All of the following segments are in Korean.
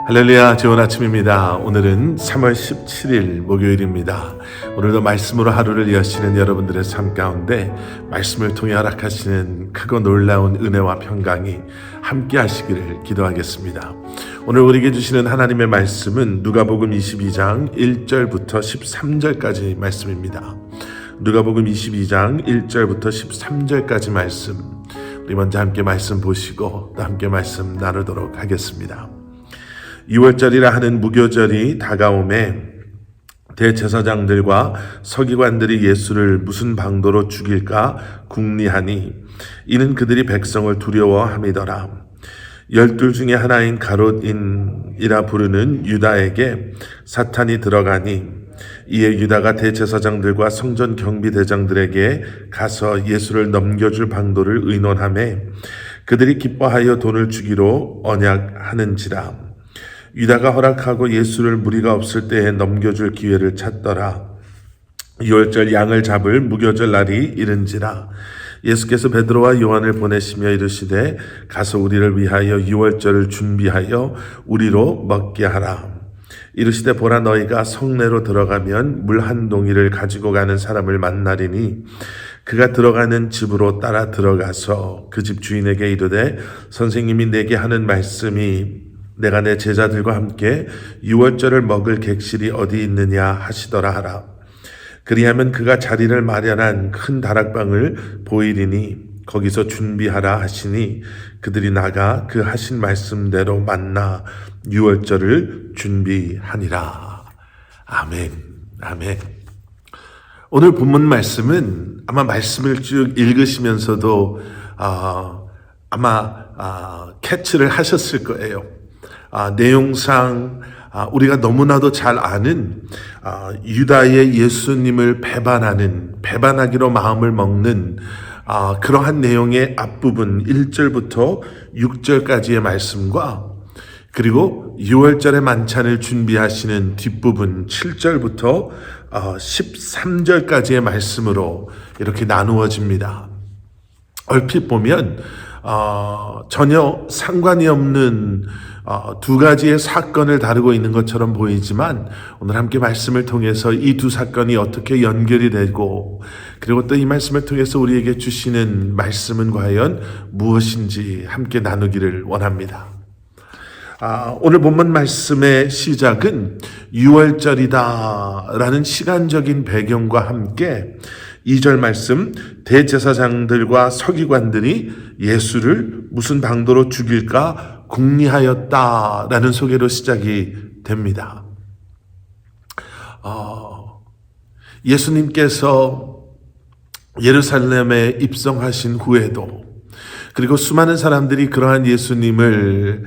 할렐루야, 좋은 아침입니다. 오늘은 3월 17일 목요일입니다. 오늘도 말씀으로 하루를 여시는 여러분들의 삶 가운데 말씀을 통해 허락하시는 크고 놀라운 은혜와 평강이 함께 하시기를 기도하겠습니다. 오늘 우리에게 주시는 하나님의 말씀은 누가복음 22장 1절부터 13절까지 말씀입니다. 누가복음 22장 1절부터 13절까지 말씀, 우리 먼저 함께 말씀 보시고 또 함께 말씀 나누도록 하겠습니다. 6월절이라 하는 무교절이 다가오매 대제사장들과 서기관들이 예수를 무슨 방도로 죽일까 궁리하니 이는 그들이 백성을 두려워함이더라. 12 중에 하나인 가롯인이라 부르는 유다에게 사탄이 들어가니 이에 유다가 대제사장들과 성전 경비대장들에게 가서 예수를 넘겨줄 방도를 의논하매 그들이 기뻐하여 돈을 주기로 언약하는지라. 유다가 허락하고 예수를 무리가 없을 때에 넘겨줄 기회를 찾더라. 6월절 양을 잡을 무교절 날이 이른지라. 예수께서 베드로와 요한을 보내시며 이르시되 가서 우리를 위하여 6월절을 준비하여 우리로 먹게 하라. 이르시되 보라, 너희가 성내로 들어가면 물 한 동이를 가지고 가는 사람을 만나리니 그가 들어가는 집으로 따라 들어가서 그 집 주인에게 이르되 선생님이 내게 하는 말씀이 내가 내 제자들과 함께 6월절을 먹을 객실이 어디 있느냐 하시더라 하라. 그리하면 그가 자리를 마련한 큰 다락방을 보이리니 거기서 준비하라 하시니 그들이 나가 그 하신 말씀대로 만나 6월절을 준비하니라. 아멘. 아멘. 오늘 본문 말씀은 아마 말씀을 쭉 읽으시면서도 캐치를 하셨을 거예요. 내용상 우리가 너무나도 잘 아는 유다의 예수님을 배반하기로 마음을 먹는 그러한 내용의 앞부분 1절부터 6절까지의 말씀과 그리고 6월절의 만찬을 준비하시는 뒷부분 7절부터 13절까지의 말씀으로 이렇게 나누어집니다. 얼핏 보면 전혀 상관이 없는 두 가지의 사건을 다루고 있는 것처럼 보이지만 오늘 함께 말씀을 통해서 이 두 사건이 어떻게 연결이 되고 그리고 또 이 말씀을 통해서 우리에게 주시는 말씀은 과연 무엇인지 함께 나누기를 원합니다. 오늘 본문 말씀의 시작은 6월절이다 라는 시간적인 배경과 함께 2절 말씀, 대제사장들과 서기관들이 예수를 무슨 방도로 죽일까 궁리하였다라는 소개로 시작이 됩니다. 예수님께서 예루살렘에 입성하신 후에도 그리고 수많은 사람들이 그러한 예수님을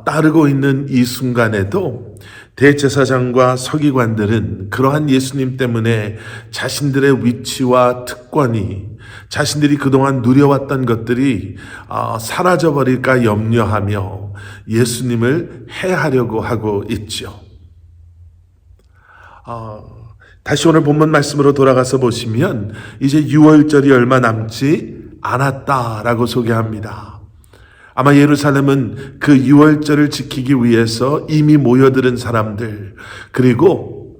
따르고 있는 이 순간에도 대제사장과 서기관들은 그러한 예수님 때문에 자신들의 위치와 특권이 자신들이 그동안 누려왔던 것들이 사라져버릴까 염려하며 예수님을 해하려고 하고 있죠. 다시 오늘 본문 말씀으로 돌아가서 보시면 이제 6월절이 얼마 남지 않았다라고 소개합니다. 아마 예루살렘은 그 6월절을 지키기 위해서 이미 모여드는 사람들, 그리고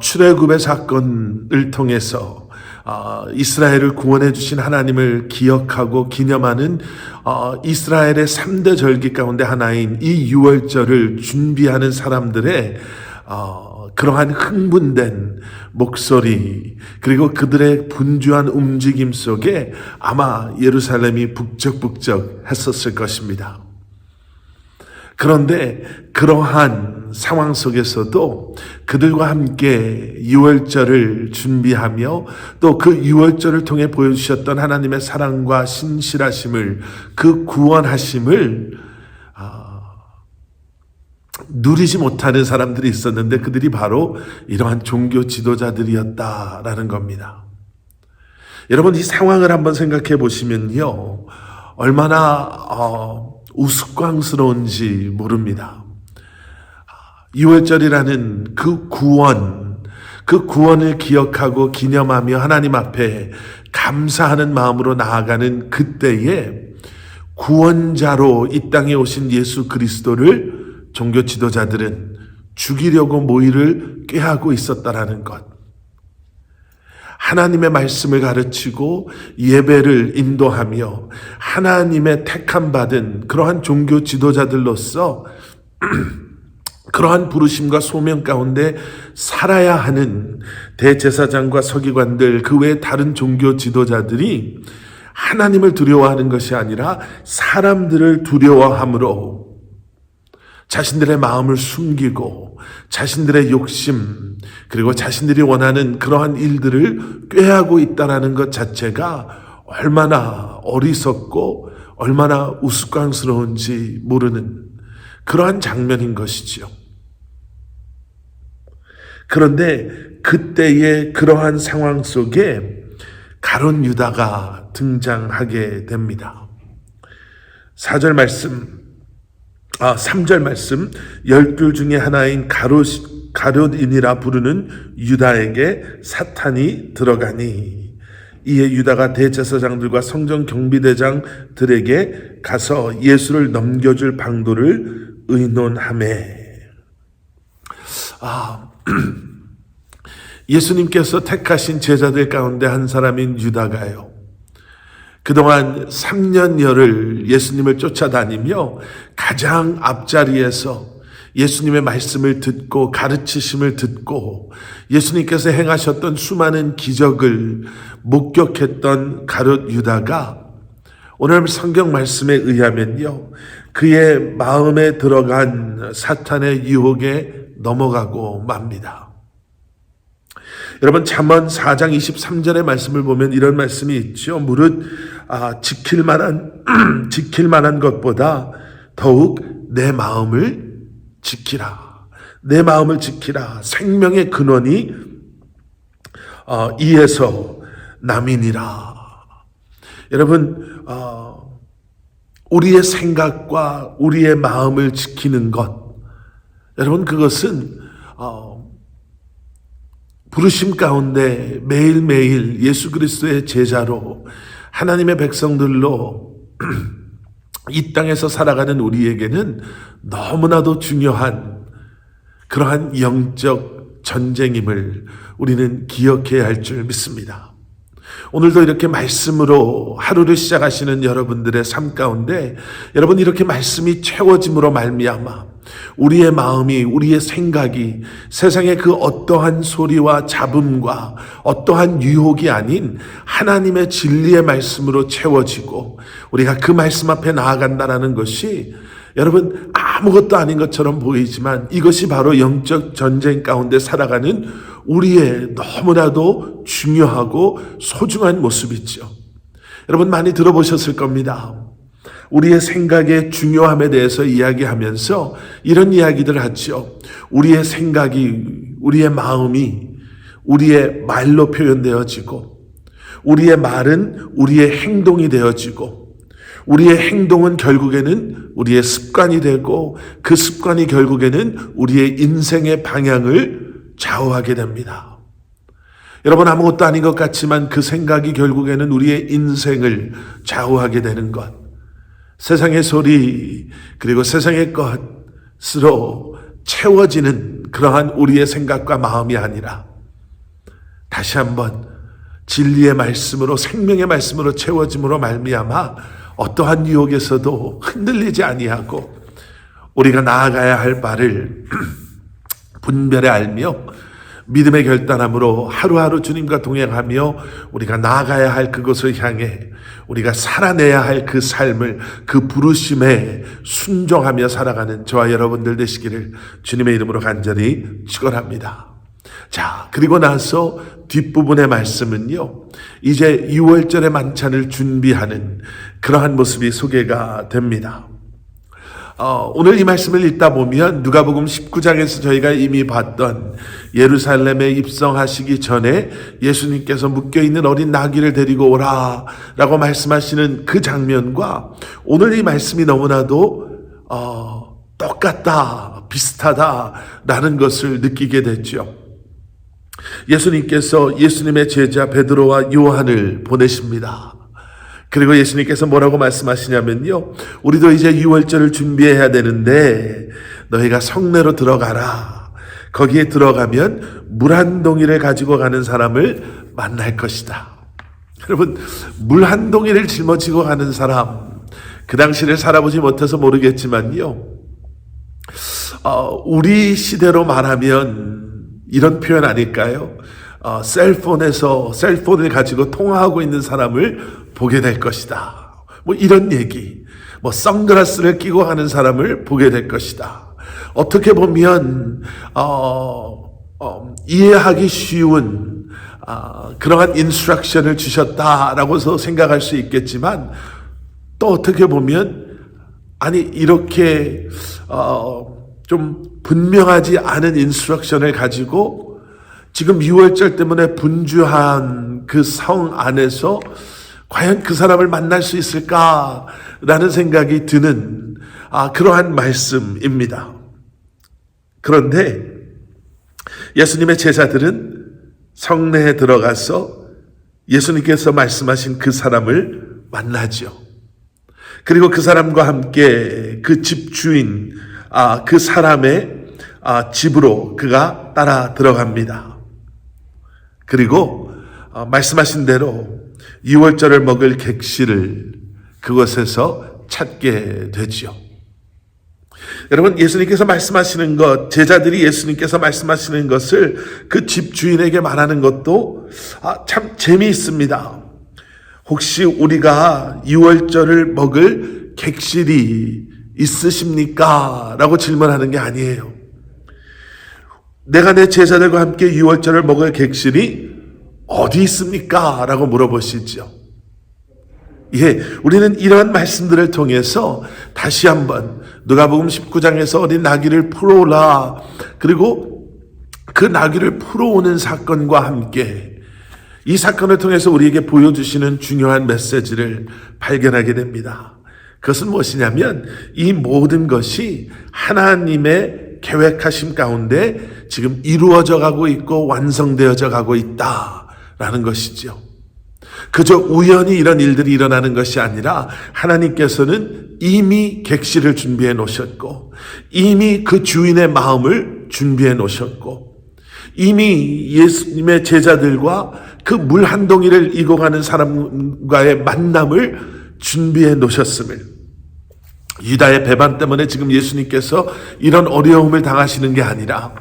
출애굽의 사건을 통해서 이스라엘을 구원해 주신 하나님을 기억하고 기념하는 이스라엘의 3대 절기 가운데 하나인 이 6월절을 준비하는 사람들의 그러한 흥분된 목소리 그리고 그들의 분주한 움직임 속에 아마 예루살렘이 북적북적 했었을 것입니다. 그런데 그러한 상황 속에서도 그들과 함께 6월절을 준비하며 또 그 6월절을 통해 보여주셨던 하나님의 사랑과 신실하심을, 그 구원하심을 누리지 못하는 사람들이 있었는데 그들이 바로 이러한 종교 지도자들이었다라는 겁니다. 여러분, 이 상황을 한번 생각해 보시면요, 얼마나 우스꽝스러운지 모릅니다. 6월절이라는 그 구원을 기억하고 기념하며 하나님 앞에 감사하는 마음으로 나아가는 그때에 구원자로 이 땅에 오신 예수 그리스도를 종교 지도자들은 죽이려고 모이를 꾀하고 있었다라는 것. 하나님의 말씀을 가르치고 예배를 인도하며 하나님의 택함 받은 그러한 종교 지도자들로서 그러한 부르심과 소명 가운데 살아야 하는 대제사장과 서기관들, 그 외 다른 종교 지도자들이 하나님을 두려워하는 것이 아니라 사람들을 두려워함으로 자신들의 마음을 숨기고 자신들의 욕심 그리고 자신들이 원하는 그러한 일들을 꾀하고 있다는 것 자체가 얼마나 어리석고 얼마나 우스꽝스러운지 모르는 그러한 장면인 것이지요. 그런데 그때의 그러한 상황 속에 가룟 유다가 등장하게 됩니다. 3절 말씀 12 중에 하나인 가룟인이라 부르는 유다에게 사탄이 들어가니 이에 유다가 대제사장들과 성전 경비대장들에게 가서 예수를 넘겨줄 방도를 의논하매. 예수님께서 택하신 제자들 가운데 한 사람인 유다가요, 그동안 3년여를 예수님을 쫓아다니며 가장 앞자리에서 예수님의 말씀을 듣고 가르치심을 듣고 예수님께서 행하셨던 수많은 기적을 목격했던 가룟 유다가 오늘 성경 말씀에 의하면요, 그의 마음에 들어간 사탄의 유혹에 넘어가고 맙니다. 여러분, 잠언 4장 23절의 말씀을 보면 이런 말씀이 있죠. 무릇 지킬 만한 것보다 더욱 내 마음을 지키라. 내 마음을 지키라. 생명의 근원이 이에서 남이니라. 여러분, 우리의 생각과 우리의 마음을 지키는 것, 여러분, 그것은 부르심 가운데 매일매일 예수 그리스도의 제자로 하나님의 백성들로 이 땅에서 살아가는 우리에게는 너무나도 중요한 그러한 영적 전쟁임을 우리는 기억해야 할 줄 믿습니다. 오늘도 이렇게 말씀으로 하루를 시작하시는 여러분들의 삶 가운데 여러분, 이렇게 말씀이 채워짐으로 말미암아 우리의 마음이, 우리의 생각이 세상의 그 어떠한 소리와 잡음과 어떠한 유혹이 아닌 하나님의 진리의 말씀으로 채워지고 우리가 그 말씀 앞에 나아간다는 것이 여러분, 아무것도 아닌 것처럼 보이지만 이것이 바로 영적 전쟁 가운데 살아가는 우리의 너무나도 중요하고 소중한 모습이죠. 여러분, 많이 들어보셨을 겁니다. 우리의 생각의 중요함에 대해서 이야기하면서 이런 이야기들 하죠. 우리의 생각이, 우리의 마음이 우리의 말로 표현되어지고 우리의 말은 우리의 행동이 되어지고 우리의 행동은 결국에는 우리의 습관이 되고 그 습관이 결국에는 우리의 인생의 방향을 좌우하게 됩니다. 여러분, 아무것도 아닌 것 같지만 그 생각이 결국에는 우리의 인생을 좌우하게 되는 것, 세상의 소리 그리고 세상의 것으로 채워지는 그러한 우리의 생각과 마음이 아니라 다시 한번 진리의 말씀으로, 생명의 말씀으로 채워짐으로 말미암아 어떠한 유혹에서도 흔들리지 아니하고 우리가 나아가야 할 바를 분별해 알며 믿음의 결단함으로 하루하루 주님과 동행하며 우리가 나아가야 할 그곳을 향해 우리가 살아내야 할 그 삶을, 그 부르심에 순종하며 살아가는 저와 여러분들 되시기를 주님의 이름으로 간절히 축원합니다. 자, 그리고 나서 뒷부분의 말씀은요, 이제 6월절의 만찬을 준비하는 그러한 모습이 소개가 됩니다. 오늘 이 말씀을 읽다 보면 누가복음 19장에서 저희가 이미 봤던 예루살렘에 입성하시기 전에 예수님께서 묶여있는 어린 나귀를 데리고 오라 라고 말씀하시는 그 장면과 오늘 이 말씀이 너무나도 똑같다, 비슷하다라는 것을 느끼게 됐죠. 예수님께서 예수님의 제자 베드로와 요한을 보내십니다. 그리고 예수님께서 뭐라고 말씀하시냐면요, 우리도 이제 6월절을 준비해야 되는데 너희가 성내로 들어가라. 거기에 들어가면 물 한 동이를 가지고 가는 사람을 만날 것이다. 여러분, 물 한 동이를 짊어지고 가는 사람, 그 당시를 살아보지 못해서 모르겠지만요, 우리 시대로 말하면 이런 표현 아닐까요? 셀폰을 가지고 통화하고 있는 사람을 보게 될 것이다. 뭐 이런 얘기. 뭐 선글라스를 끼고 하는 사람을 보게 될 것이다. 어떻게 보면 이해하기 쉬운 그러한 인스트럭션을 주셨다라고서 생각할 수 있겠지만, 또 어떻게 보면 아니 이렇게 좀 분명하지 않은 인스트럭션을 가지고 지금 유월절 때문에 분주한 그 성 안에서 과연 그 사람을 만날 수 있을까라는 생각이 드는 그러한 말씀입니다. 그런데 예수님의 제자들은 성내에 들어가서 예수님께서 말씀하신 그 사람을 만나죠. 그리고 그 사람과 함께 그 집주인, 그 사람의 집으로 그가 따라 들어갑니다. 그리고 말씀하신 대로 유월절을 먹을 객실을 그곳에서 찾게 되지요. 여러분, 예수님께서 말씀하시는 것, 제자들이 예수님께서 말씀하시는 것을 그 집주인에게 말하는 것도 참 재미있습니다. 혹시 우리가 유월절을 먹을 객실이 있으십니까? 라고 질문하는 게 아니에요. 내가 내 제자들과 함께 유월절을 먹을 객실이 어디 있습니까? 라고 물어보시죠. 예, 우리는 이러한 말씀들을 통해서 다시 한번 누가복음 19장에서 어린 나귀를 풀어오라, 그리고 그 나귀를 풀어오는 사건과 함께 이 사건을 통해서 우리에게 보여주시는 중요한 메시지를 발견하게 됩니다. 그것은 무엇이냐면 이 모든 것이 하나님의 계획하심 가운데 지금 이루어져 가고 있고 완성되어져 가고 있다라는 것이죠. 그저 우연히 이런 일들이 일어나는 것이 아니라 하나님께서는 이미 객실을 준비해 놓으셨고, 이미 그 주인의 마음을 준비해 놓으셨고, 이미 예수님의 제자들과 그 물 한 동이를 이고 가는 사람과의 만남을 준비해 놓으셨음을, 유다의 배반 때문에 지금 예수님께서 이런 어려움을 당하시는 게 아니라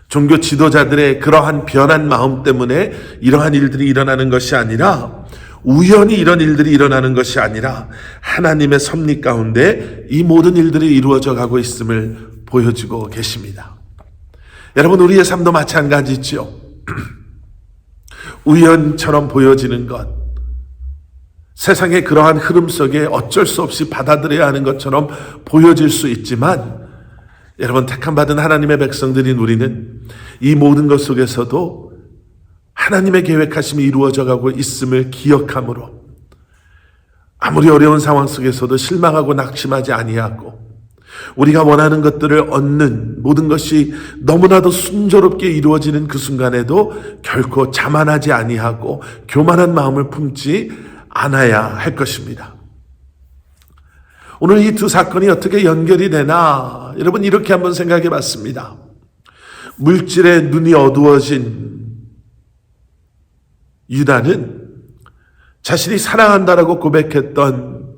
종교 지도자들의 그러한 변한 마음 때문에 이러한 일들이 일어나는 것이 아니라, 우연히 이런 일들이 일어나는 것이 아니라 하나님의 섭리 가운데 이 모든 일들이 이루어져 가고 있음을 보여주고 계십니다. 여러분, 우리의 삶도 마찬가지죠. 우연처럼 보여지는 것, 세상의 그러한 흐름 속에 어쩔 수 없이 받아들여야 하는 것처럼 보여질 수 있지만, 여러분, 택함받은 하나님의 백성들인 우리는 이 모든 것 속에서도 하나님의 계획하심이 이루어져 가고 있음을 기억함으로 아무리 어려운 상황 속에서도 실망하고 낙심하지 아니하고, 우리가 원하는 것들을 얻는 모든 것이 너무나도 순조롭게 이루어지는 그 순간에도 결코 자만하지 아니하고 교만한 마음을 품지 않아야 할 것입니다. 오늘 이 두 사건이 어떻게 연결이 되나, 여러분, 이렇게 한번 생각해 봤습니다. 물질의 눈이 어두워진 유다는 자신이 사랑한다라고 고백했던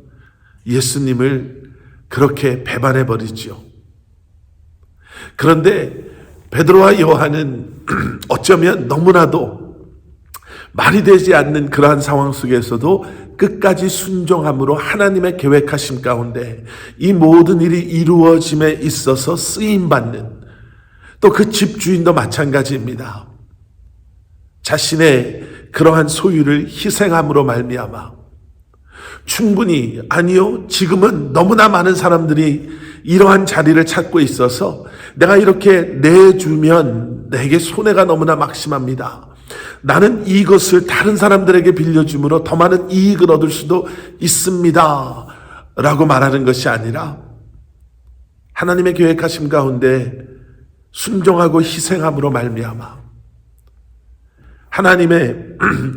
예수님을 그렇게 배반해 버리죠. 그런데 베드로와 요한은 어쩌면 너무나도 말이 되지 않는 그러한 상황 속에서도 끝까지 순종함으로 하나님의 계획하심 가운데 이 모든 일이 이루어짐에 있어서 쓰임받는, 또 그 집주인도 마찬가지입니다. 자신의 그러한 소유를 희생함으로 말미암아 충분히, 아니요, 지금은 너무나 많은 사람들이 이러한 자리를 찾고 있어서 내가 이렇게 내주면 내게 손해가 너무나 막심합니다. 나는 이것을 다른 사람들에게 빌려줌으로 더 많은 이익을 얻을 수도 있습니다 라고 말하는 것이 아니라, 하나님의 계획하심 가운데 순종하고 희생함으로 말미암아 하나님의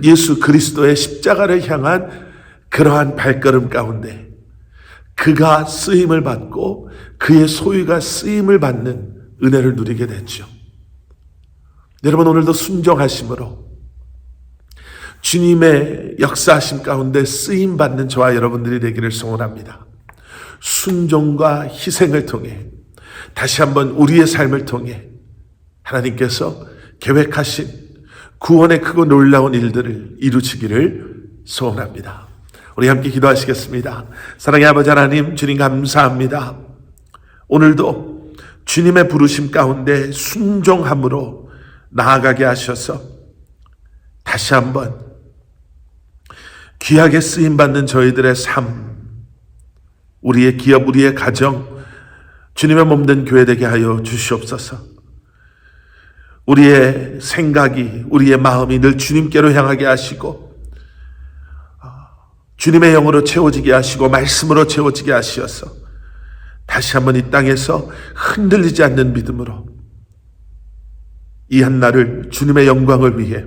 예수 그리스도의 십자가를 향한 그러한 발걸음 가운데 그가 쓰임을 받고 그의 소유가 쓰임을 받는 은혜를 누리게 됐죠. 여러분, 오늘도 순종하심으로 주님의 역사하심 가운데 쓰임받는 저와 여러분들이 되기를 소원합니다. 순종과 희생을 통해 다시 한번 우리의 삶을 통해 하나님께서 계획하신 구원의 크고 놀라운 일들을 이루시기를 소원합니다. 우리 함께 기도하시겠습니다. 사랑의 아버지 하나님, 주님 감사합니다. 오늘도 주님의 부르심 가운데 순종함으로 나아가게 하셔서 다시 한번 귀하게 쓰임받는 저희들의 삶, 우리의 기업, 우리의 가정, 주님의 몸된 교회 되게 하여 주시옵소서. 우리의 생각이, 우리의 마음이 늘 주님께로 향하게 하시고 주님의 영으로 채워지게 하시고 말씀으로 채워지게 하시어서 다시 한번 이 땅에서 흔들리지 않는 믿음으로 이 한날을 주님의 영광을 위해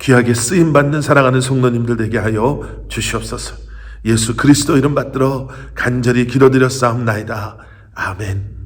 귀하게 쓰임받는 사랑하는 성도님들 되게 하여 주시옵소서. 예수 그리스도 이름 받들어 간절히 기도드렸사옵나이다. 아멘.